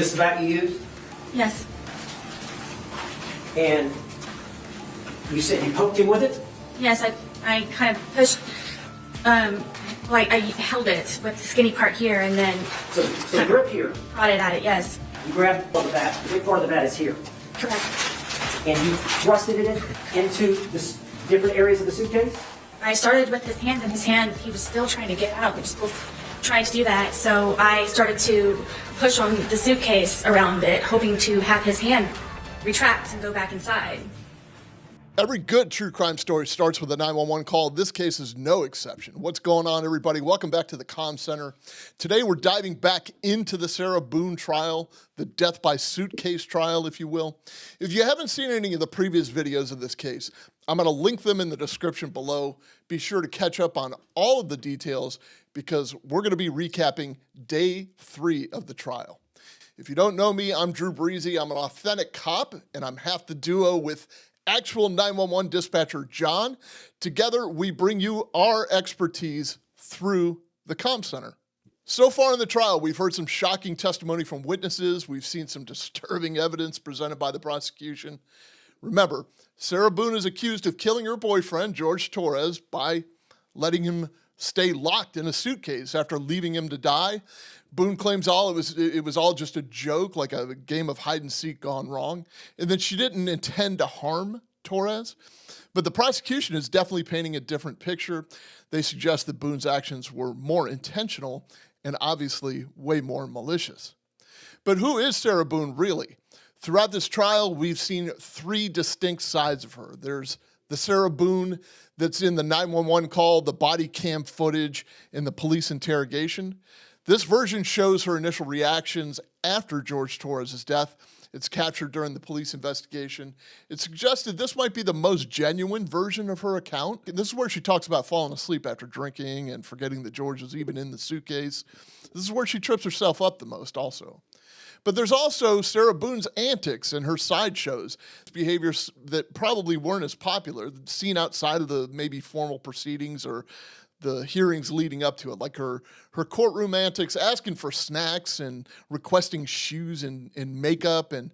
this the bat you used? Yes. And you said you poked him with it? Yes, I kind of pushed, like I held it with the skinny part here and then... So grip here. Prodded at it, yes. You grabbed the bat. The big part of the bat is here. Correct. And you thrusted it into the different areas of the suitcase? I started with his hand, and his hand, he was still trying to get out. He was still trying to do that. So I started to push on the suitcase around it, hoping to have his hand retract and go back inside. Every good true crime story starts with a 911 call. This case is no exception. What's going on, everybody? Welcome back to the Comm Center. Today, we're diving back into the Sarah Boone trial, the death by suitcase trial, if you will. If you haven't seen any of the previous videos of this case, I'm going to link them in the description below. Be sure to catch up on all of the details because we're going to be recapping day 3 of the trial. If you don't know me, I'm Drew Breasy. I'm an authentic cop, and I'm half the duo with actual 911 dispatcher John. Together, we bring you our expertise through the Comm Center. So far in the trial, we've heard some shocking testimony from witnesses. We've seen some disturbing evidence presented by the prosecution. Remember, Sarah Boone is accused of killing her boyfriend, George Torres, by letting him stay locked in a suitcase after leaving him to die. Boone claims it was all just a joke, like a game of hide and seek gone wrong, and that she didn't intend to harm Torres. But the prosecution is definitely painting a different picture. They suggest that Boone's actions were more intentional and obviously way more malicious. But who is Sarah Boone really? Throughout this trial, we've seen 3 distinct sides of her. There's the Sarah Boone that's in the 911 call, the body cam footage, and the police interrogation. This version shows her initial reactions after George Torres' death. It's captured during the police investigation. It's suggested this might be the most genuine version of her account. This is where she talks about falling asleep after drinking and forgetting that George was even in the suitcase. This is where she trips herself up the most also. But there's also Sarah Boone's antics and her sideshows, behaviors that probably weren't as popular, seen outside of the maybe formal proceedings or the hearings leading up to it, like her courtroom antics, asking for snacks and requesting shoes and makeup and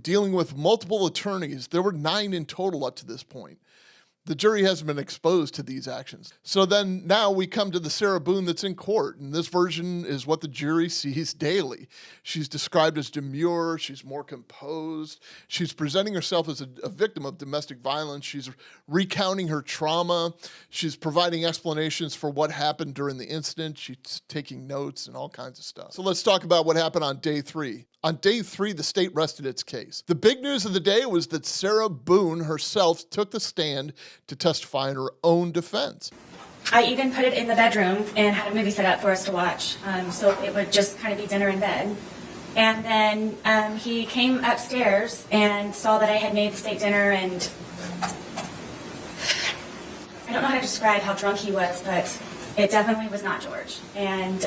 dealing with multiple attorneys. There were 9 in total up to this point. The jury hasn't been exposed to these actions. So then now we come to the Sarah Boone that's in court, and this version is what the jury sees daily. She's described as demure, she's more composed, she's presenting herself as a victim of domestic violence, she's recounting her trauma, she's providing explanations for what happened during the incident, she's taking notes and all kinds of stuff. So let's talk about what happened on day 3. On day 3, the state rested its case. The big news of the day was that Sarah Boone herself took the stand to testify in her own defense. I even put it in the bedroom and had a movie set up for us to watch, so it would just kind of be dinner in bed. And then he came upstairs and saw that I had made the state dinner, and I don't know how to describe how drunk he was, but it definitely was not George. And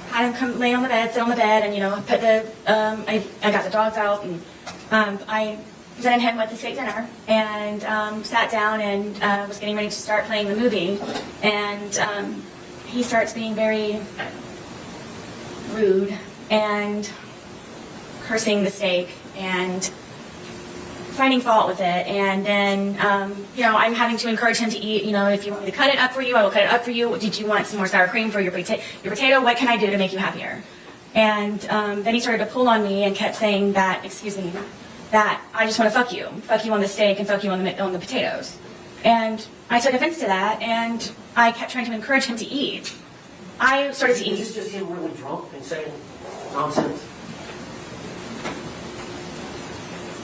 had him come lay on the bed, sit on the bed, and put the I got the dogs out, and I presented him with the steak dinner, and sat down and was getting ready to start playing the movie, and he starts being very rude and cursing the steak and finding fault with it, and then I'm having to encourage him to eat. If you want me to cut it up for you, I will cut it up for you. Did you want some more sour cream for your potato? What can I do to make you happier? And then he started to pull on me and kept saying that, that I just want to fuck you on the steak and fuck you on the potatoes. And I took offense to that, and I kept trying to encourage him to eat. I started to eat. Is this just him really drunk and saying nonsense?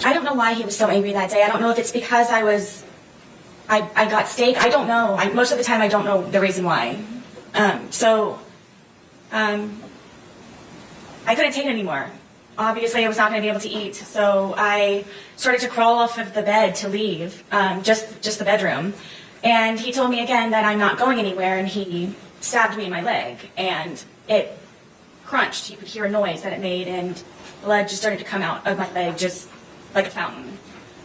I don't know why he was so angry that day. I don't know if it's because I got steak. I don't know. Most of the time I don't know the reason why. I couldn't take it anymore. Obviously I was not going to be able to eat, so I started to crawl off of the bed to leave, just the bedroom. And he told me again that I'm not going anywhere, and he stabbed me in my leg, and it crunched. You could hear a noise that it made, and blood just started to come out of my leg, just like a fountain.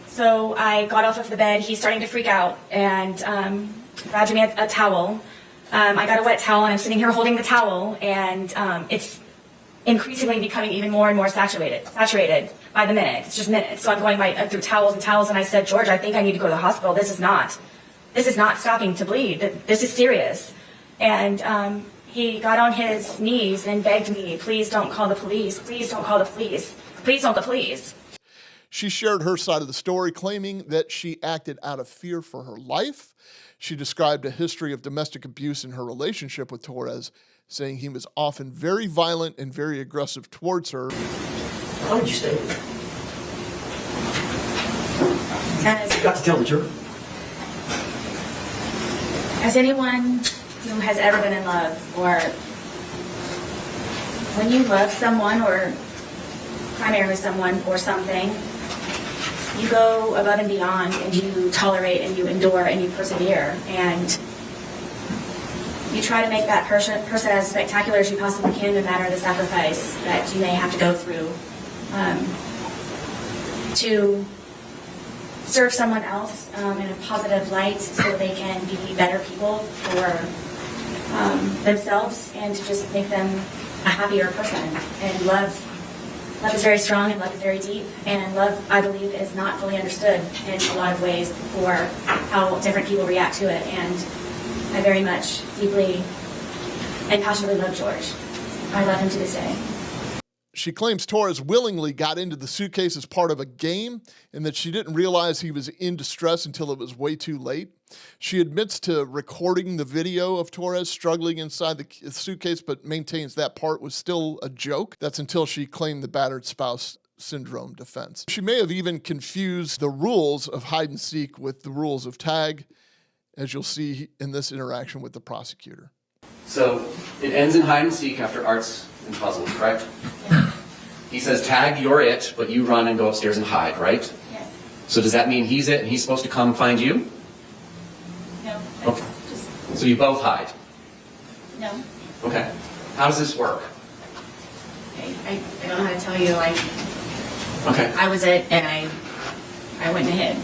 So I got off of the bed. He's starting to freak out, and grabbed me a towel. I got a wet towel, and I'm sitting here holding the towel, and it's increasingly becoming even more and more saturated by the minute. It's just minutes. So I'm going through towels and towels, and I said, George, I think I need to go to the hospital. This is not stopping to bleed. This is serious. And he got on his knees and begged me, please don't call the police. Please don't call the police. Please don't the police. She shared her side of the story, claiming that she acted out of fear for her life. She described a history of domestic abuse in her relationship with Torres, saying he was often very violent and very aggressive towards her. How did you stay with her? You got to tell the jury. As anyone who has ever been in love, or when you love someone, or primarily someone or something, you go above and beyond, and you tolerate and you endure and you persevere, and you try to make that person as spectacular as you possibly can, no matter the sacrifice that you may have to go through to serve someone else in a positive light, so they can be better people for themselves, and to just make them a happier person. And love is very strong, and love is very deep, and love, I believe, is not fully understood in a lot of ways for how different people react to it. And I very much, deeply, and passionately love George. I love him to this day. She claims Torres willingly got into the suitcase as part of a game, and that she didn't realize he was in distress until it was way too late. She admits to recording the video of Torres struggling inside the suitcase, but maintains that part was still a joke. That's until she claimed the battered spouse syndrome defense. She may have even confused the rules of hide and seek with the rules of tag, as you'll see in this interaction with the prosecutor. So it ends in hide and seek after arts and puzzles, correct? Yeah. He says, tag, you're it, but you run and go upstairs and hide, right? Yes. So does that mean he's it and he's supposed to come find you? No. Okay. So you both hide? No. Okay. How does this work? I don't know how to tell you. Okay. I was it, and I went and hid.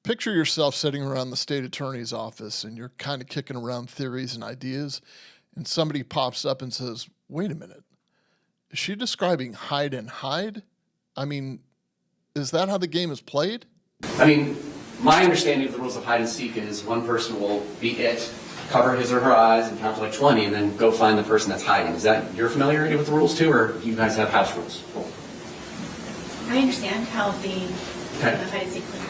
Picture yourself sitting around the state attorney's office, and you're kind of kicking around theories and ideas, and somebody pops up and says, wait a minute, is she describing hide and hide? I mean, is that how the game is played? I mean, my understanding of the rules of hide and seek is one person will be it, cover his or her eyes and count to like 20, and then go find the person that's hiding. Is that your familiarity with the rules too, or do you guys have house rules? I understand how the hide and seek plays.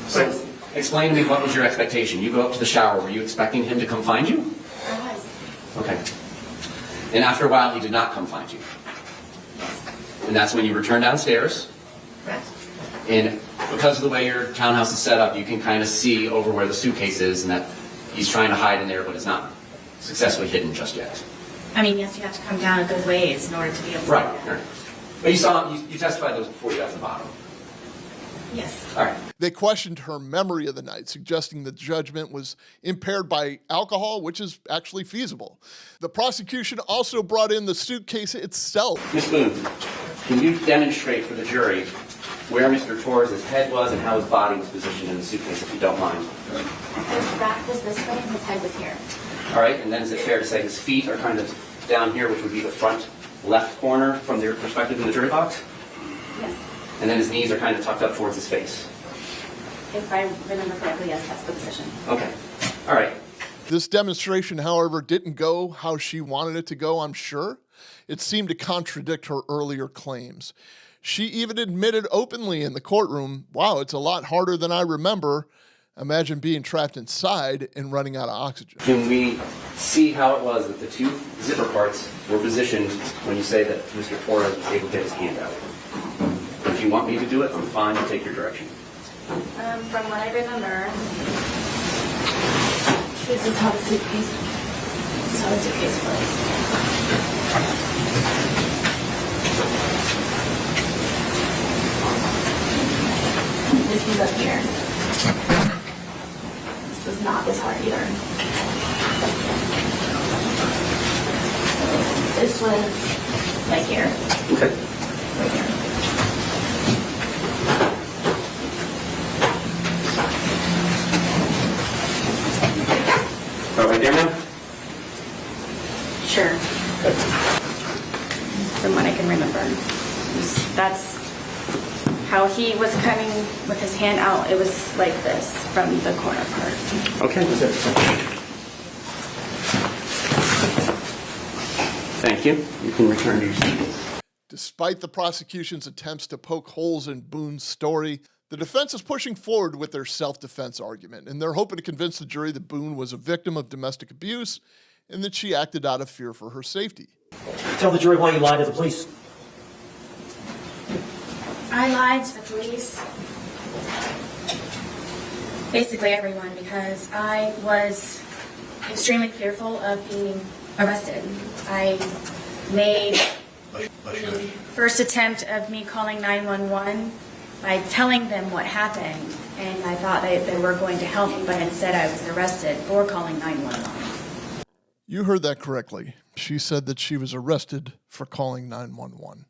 So explain to me, what was your expectation? You go up to the shower, were you expecting him to come find you? I was. Okay. And after a while, he did not come find you. Yes. And that's when you return downstairs. Correct. And because of the way your townhouse is set up, you can kind of see over where the suitcase is, and that he's trying to hide in there, but it's not successfully hidden just yet. I mean, yes, you have to come down a good ways in order to be able to Right. do that. But you saw him, you testified those before you got to the bottom. Yes. All right. They questioned her memory of the night, suggesting the judgment was impaired by alcohol, which is actually feasible. The prosecution also brought in the suitcase itself. Ms. Boone, can you demonstrate for the jury where Mr. Torres' head was and how his body was positioned in the suitcase, if you don't mind? His back was this way and his head was here. All right, and then is it fair to say his feet are kind of down here, which would be the front left corner from their perspective in the jury box? Yes. And then his knees are kind of tucked up towards his face. If I remember correctly, yes, that's the position. Okay. All right. This demonstration, however, didn't go how she wanted it to go, I'm sure. It seemed to contradict her earlier claims. She even admitted openly in the courtroom, wow, it's a lot harder than I remember. Imagine being trapped inside and running out of oxygen. Can we see how it was that the two zipper parts were positioned when you say that Mr. Torres was able to get his hand out? If you want me to do it, I'm fine to take your direction. From what I remember, this is how the suitcase was. This was up here. This was not this hard either. This was like here. Okay. Right here. All right there now? Sure. That's how he was coming with his hand out. It was like this from the corner part. Okay. Thank you. You can return to your seat. Despite the prosecution's attempts to poke holes in Boone's story, the defense is pushing forward with their self-defense argument, and they're hoping to convince the jury that Boone was a victim of domestic abuse and that she acted out of fear for her safety. Tell the jury why you lied to the police. I lied to the police. Basically everyone, because I was extremely fearful of being arrested. I made the first attempt of me calling 911 by telling them what happened, and I thought they were going to help me, but instead I was arrested for calling 911. You heard that correctly. She said that she was arrested for calling 911.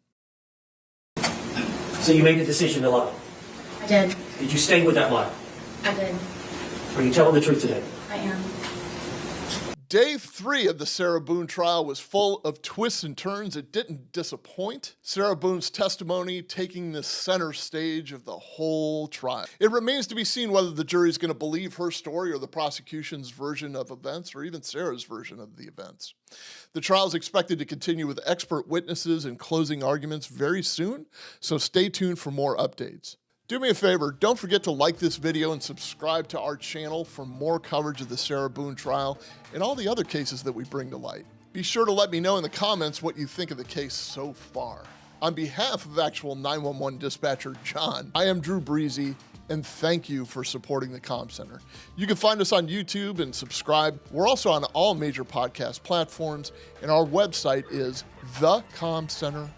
So you made the decision to lie. I did. Did you stay with that lie? I did. Are you telling the truth today? I am. Day 3 of the Sarah Boone trial was full of twists and turns. It didn't disappoint. Sarah Boone's testimony taking the center stage of the whole trial. It remains to be seen whether the jury is going to believe her story or the prosecution's version of events, or even Sarah's version of the events. The trial is expected to continue with expert witnesses and closing arguments very soon, so stay tuned for more updates. Do me a favor, don't forget to like this video and subscribe to our channel for more coverage of the Sarah Boone trial and all the other cases that we bring to light. Be sure to let me know in the comments what you think of the case so far. On behalf of actual 911 dispatcher John, I am Drew Breasy, and thank you for supporting the Comm Center. You can find us on YouTube and subscribe. We're also on all major podcast platforms, and our website is thecommcenter.com.